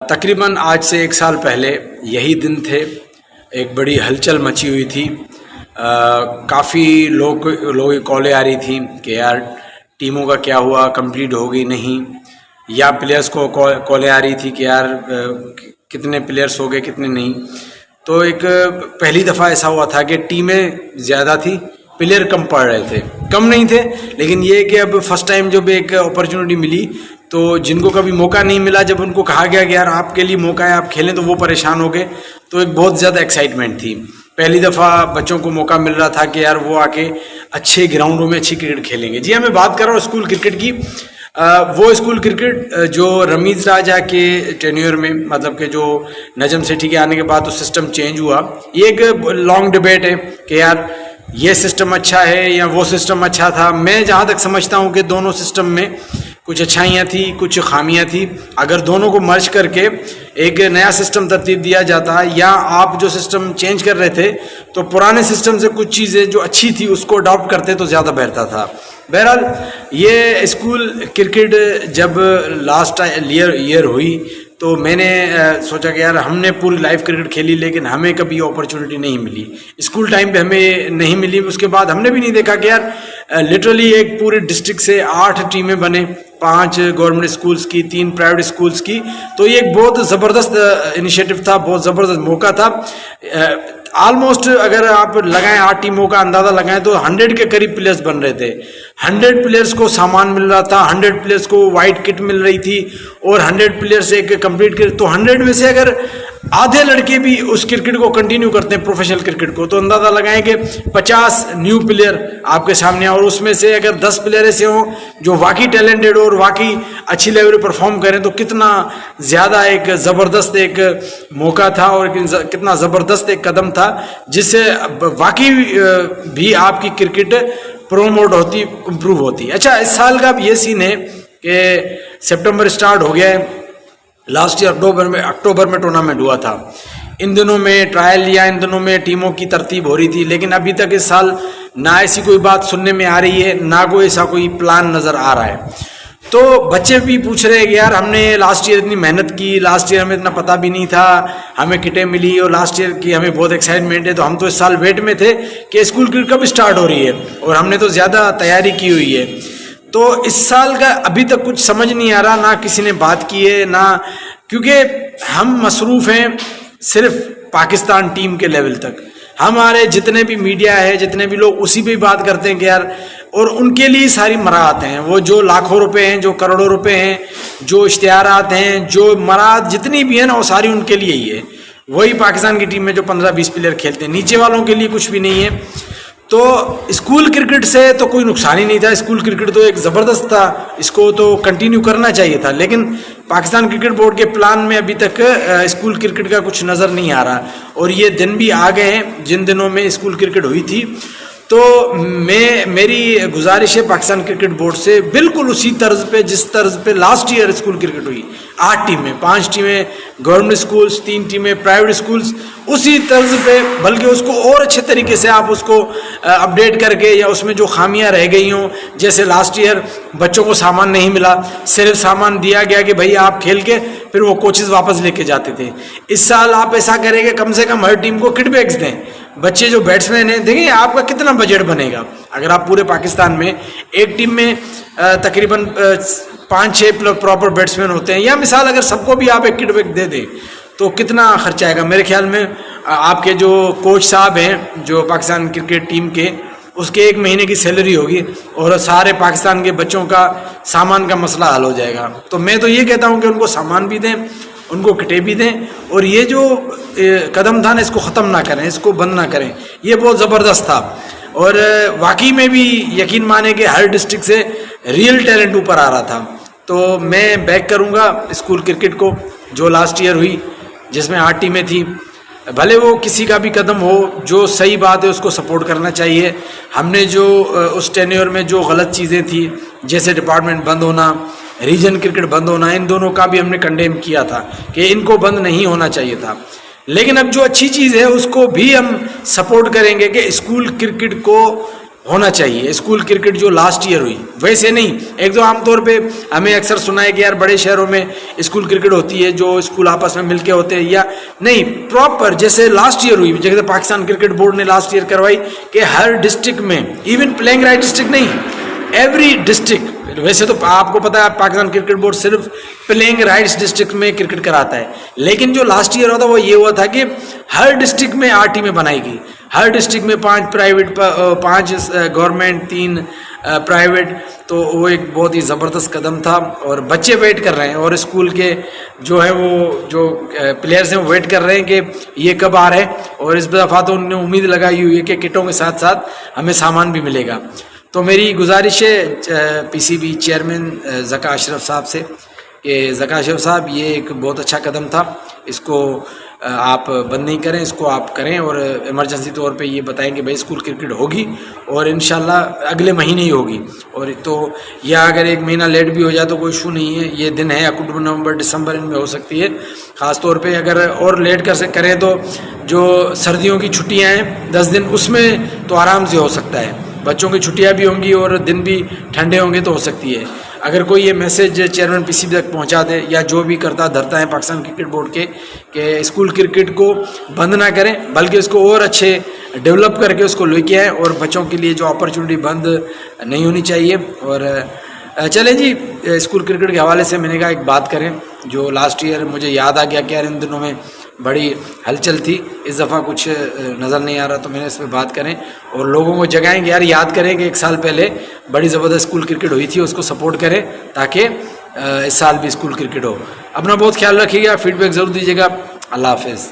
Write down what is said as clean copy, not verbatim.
تقریباً آج سے 1 سال پہلے یہی دن تھے، ایک بڑی ہلچل مچی ہوئی تھی. کافی لوگ کالیں آ رہی تھیں کہ یار ٹیموں کا کیا ہوا، کمپلیٹ ہو گئی نہیں، یا پلیئرز کو کالیں آ رہی تھی کہ یار کتنے پلیئرز ہو گئے کتنے نہیں. تو ایک پہلی دفعہ ایسا ہوا تھا کہ ٹیمیں زیادہ تھی، پلیئر کم پڑ رہے تھے، کم نہیں تھے لیکن یہ کہ اب فرسٹ ٹائم جب ایک اپرچونٹی ملی تو جن کو کبھی موقع نہیں ملا، جب ان کو کہا گیا کہ یار آپ کے لیے موقع ہے آپ کھیلیں، تو وہ پریشان ہو گئے. تو ایک بہت زیادہ ایکسائٹمنٹ تھی، پہلی دفعہ بچوں کو موقع مل رہا تھا کہ یار وہ آ کے اچھے گراؤنڈوں میں اچھی کرکٹ کھیلیں گے. جی ہاں، میں بات کر رہا ہوں اسکول کرکٹ کی. وہ اسکول کرکٹ جو رمیز راجہ کے ٹینیور میں، مطلب کہ جو نجم سیٹھی کے آنے کے بعد تو سسٹم چینج ہوا. یہ ایک لانگ ڈبیٹ ہے کہ یار یہ سسٹم اچھا ہے یا وہ سسٹم اچھا تھا. میں جہاں تک سمجھتا ہوں کہ دونوں سسٹم میں کچھ اچھائیاں تھیں کچھ خامیاں تھیں. اگر دونوں کو مرج کر کے ایک نیا سسٹم ترتیب دیا جاتا، یا آپ جو سسٹم چینج کر رہے تھے تو پرانے سسٹم سے کچھ چیزیں جو اچھی تھی اس کو اڈاپٹ کرتے تو زیادہ بہتر تھا. بہرحال یہ اسکول کرکٹ جب لاسٹ ایئر ہوئی تو میں نے سوچا کہ یار ہم نے پوری لائف کرکٹ کھیلی لیکن ہمیں کبھی اپرچونٹی نہیں ملی، اسکول ٹائم پہ ہمیں نہیں ملی. اس کے بعد ہم نے بھی نہیں دیکھا کہ یار لٹرلی ایک پورے ڈسٹرکٹ سے 8 ٹیمیں بنے، 5 گورنمنٹ اسکولز کی، 3 پرائیویٹ اسکولز کی. تو یہ ایک بہت زبردست انیشیٹو تھا، بہت زبردست موقع تھا. آلموسٹ اگر آپ لگائیں 8 ٹیموں کا اندازہ لگائیں تو 100 کے قریب پلیئرز بن رہے تھے. 100 پلیئرز کو سامان مل رہا تھا، 100 پلیئرز کو وائٹ کٹ مل رہی تھی، اور 100 پلیئرز ایک کمپلیٹ کر. تو 100 میں سے اگر آدھے لڑکے بھی اس کرکٹ کو کنٹینیو کرتے ہیں پروفیشنل کرکٹ کو، تو اندازہ لگائیں کہ 50 نیو پلیئر آپ کے سامنے. اور اس میں سے اگر 10 پلیئر ایسے ہوں جو واقعی ٹیلنٹڈ اور واقعی اچھی لیول پہ پرفارم کریں تو کتنا زیادہ ایک زبردست ایک موقع تھا اور کتنا زبردست ایک قدم تھا جس سے واقعی بھی آپ کی کرکٹ پروموٹ ہوتی، امپروو ہوتی. اچھا، اس سال کا اب یہ سین ہے کہ سپٹمبر اسٹارٹ ہو گیا ہے، لاسٹ ایئر اکتوبر میں ٹورنامنٹ ہوا تھا. ان دنوں میں ٹرائل یا ان دنوں میں ٹیموں کی ترتیب ہو رہی تھی، لیکن ابھی تک اس سال نہ ایسی کوئی بات سننے میں آ رہی ہے نہ کوئی ایسا کوئی پلان نظر آ رہا ہے. تو بچے بھی پوچھ رہے ہیں کہ یار ہم نے لاسٹ ایئر اتنی محنت کی، لاسٹ ایئر ہمیں اتنا پتہ بھی نہیں تھا، ہمیں کٹیں ملی اور لاسٹ ایئر کی ہمیں بہت ایکسائٹمنٹ ہے. تو ہم تو اس سال ویٹ میں تھے کہ اسکول کرکٹ کب اسٹارٹ ہو رہی ہے، اور ہم نے تو زیادہ تیاری کی ہوئی ہے. تو اس سال کا ابھی تک کچھ سمجھ نہیں آ رہا، نہ کسی نے بات کی ہے نہ، کیونکہ ہم مصروف ہیں صرف پاکستان ٹیم کے لیول تک. ہمارے جتنے بھی میڈیا ہے، جتنے بھی لوگ اسی پہ بات کرتے ہیں کہ یار، اور ان کے لیے ساری مراعات ہیں، وہ جو لاکھوں روپے ہیں، جو کروڑوں روپے ہیں، جو اشتہارات ہیں، جو مراعات جتنی بھی ہیں نا، وہ ساری ان کے لیے ہی ہے. وہی پاکستان کی ٹیم میں جو 15-20 پلیئر کھیلتے ہیں، نیچے والوں کے لیے کچھ بھی نہیں ہے. تو اسکول کرکٹ سے تو کوئی نقصان ہی نہیں تھا، اسکول کرکٹ تو ایک زبردست تھا، اس کو تو کنٹینیو کرنا چاہیے تھا. لیکن پاکستان کرکٹ بورڈ کے پلان میں ابھی تک اسکول کرکٹ کا کچھ نظر نہیں آ رہا، اور یہ دن بھی آ گئے ہیں جن دنوں میں اسکول کرکٹ ہوئی تھی. تو میری گزارش ہے پاکستان کرکٹ بورڈ سے، بالکل اسی طرز پہ جس طرز پہ لاسٹ ایئر اسکول کرکٹ ہوئی، 8 ٹیمیں، 5 ٹیمیں گورنمنٹ اسکولز، 3 ٹیمیں پرائیویٹ اسکولز، اسی طرز پہ، بلکہ اس کو اور اچھے طریقے سے آپ اس کو اپڈیٹ کر کے، یا اس میں جو خامیاں رہ گئی ہوں، جیسے لاسٹ ایئر بچوں کو سامان نہیں ملا، صرف سامان دیا گیا کہ بھائی آپ کھیل کے پھر وہ کوچز واپس لے کے جاتے تھے. اس سال آپ ایسا کریں کہ کم سے کم ہر ٹیم کو کٹ بیگز دیں. بچے جو بیٹسمین ہیں، دیکھیں آپ کا کتنا بجٹ بنے گا اگر آپ پورے پاکستان میں ایک ٹیم میں تقریباً 5-6 پراپر بیٹسمین ہوتے ہیں، یا مثال اگر سب کو بھی آپ ایک کٹ بیگ دے دیں تو کتنا خرچہ آئے گا. میرے خیال میں آپ کے جو کوچ صاحب ہیں جو پاکستان کرکٹ ٹیم کے، اس کے 1 مہینے کی سیلری ہوگی اور سارے پاکستان کے بچوں کا سامان کا مسئلہ حل ہو جائے گا. تو میں تو یہ کہتا ہوں کہ ان کو سامان بھی دیں، ان کو کٹے بھی دیں، اور یہ جو قدم تھا نا اس کو ختم نہ کریں، اس کو بند نہ کریں. یہ بہت زبردست تھا، اور واقعی میں بھی یقین مانے کہ ہر ڈسٹرکٹ سے ریئل ٹیلنٹ اوپر آ رہا تھا. تو میں بیک کروں گا اسکول کرکٹ کو جو لاسٹ ایئر ہوئی جس میں 8 ٹیمیں تھیں. بھلے وہ کسی کا بھی قدم ہو، جو صحیح بات ہے اس کو سپورٹ کرنا چاہیے. ہم نے جو اس ٹینیور میں جو غلط چیزیں تھیں، جیسے ڈپارٹمنٹ بند ہونا، ریجن کرکٹ بند ہونا، ان دونوں کا بھی ہم نے کنڈیم کیا تھا کہ ان کو بند نہیں ہونا چاہیے تھا. لیکن اب جو اچھی چیز ہے اس کو بھی ہم سپورٹ کریں گے کہ اسکول کرکٹ کو ہونا چاہیے. اسکول کرکٹ جو لاسٹ ایئر ہوئی ویسے نہیں. ایک تو عام طور پہ ہمیں اکثر سنا ہے کہ یار بڑے شہروں میں اسکول کرکٹ ہوتی ہے جو اسکول آپس میں مل کے ہوتے ہیں, یا نہیں پراپر جیسے لاسٹ ایئر ہوئی, جیسے پاکستان کرکٹ بورڈ نے لاسٹ ایئر کروائی کہ ہر ڈسٹرکٹ میں, ایون پلینگ رائٹ ڈسٹرکٹ نہیں, ایوری ڈسٹرکٹ. ویسے تو آپ کو پتا ہے پاکستان کرکٹ بورڈ صرف پلینگ رائٹس ڈسٹرکٹ میں کرکٹ کراتا ہے, لیکن جو لاسٹ ایئر ہوتا وہ یہ ہوا تھا کہ ہر ڈسٹرکٹ میں 8 ٹیمیں بنائی گئی, ہر ڈسٹرکٹ میں 5 پرائیویٹ 5 گورنمنٹ 3 پرائیویٹ. تو وہ ایک بہت ہی زبردست قدم تھا اور بچے ویٹ کر رہے ہیں, اور اسکول کے جو ہے وہ جو پلیئرز ہیں وہ ویٹ کر رہے ہیں کہ یہ کب آ رہے ہیں. اور اس دفعہ تو انہوں نے امید لگائی ہوئی ہے کہ کٹوں کے ساتھ ساتھ ہمیں سامان بھی ملے گا. تو میری گزارش ہے پی سی بی چیئرمین ذکا اشرف صاحب سے کہ ذکا اشرف صاحب یہ ایک بہت اچھا قدم تھا, اس کو آپ بند نہیں کریں, اس کو آپ کریں اور ایمرجنسی طور پہ یہ بتائیں کہ بھائی اسکول کرکٹ ہوگی اور انشاءاللہ اگلے مہینے ہی ہوگی. اور تو یا اگر 1 مہینہ لیٹ بھی ہو جائے تو کوئی ایشو نہیں ہے, یہ دن ہے اکتوبر نومبر دسمبر ان میں ہو سکتی ہے. خاص طور پہ اگر اور لیٹ کریں تو جو سردیوں کی چھٹیاں ہیں 10 دن, اس میں تو آرام سے ہو سکتا ہے, بچوں کی چھٹیاں بھی ہوں گی اور دن بھی ٹھنڈے ہوں گے تو ہو سکتی ہے. اگر کوئی یہ message chairman P C B تک پہنچا دے یا جو بھی کرتا دھرتا ہے پاکستان کرکٹ بورڈ کے کہ اسکول کرکٹ کو بند نہ کریں بلکہ اس کو اور اچھے ڈیولپ کر کے اس کو لے کے آئیں, اور بچوں کے لیے جو اپرچونٹی بند نہیں ہونی چاہیے. اور چلیں جی, اسکول کرکٹ کے حوالے سے میں نے کہا ایک بات کریں. جو لاسٹ ایئر مجھے یاد آ گیا کہ یار ان دنوں میں بڑی ہلچل تھی, اس دفعہ کچھ نظر نہیں آ رہا, تو میں نے اس پہ بات کریں اور لوگوں کو جگائیں کہ یار یاد کریں کہ 1 سال پہلے بڑی زبردست اسکول کرکٹ ہوئی تھی, اس کو سپورٹ کریں تاکہ اس سال بھی اسکول کرکٹ ہو. اپنا بہت خیال رکھیے گا, فیڈ بیک ضرور دیجیے گا. اللہ حافظ.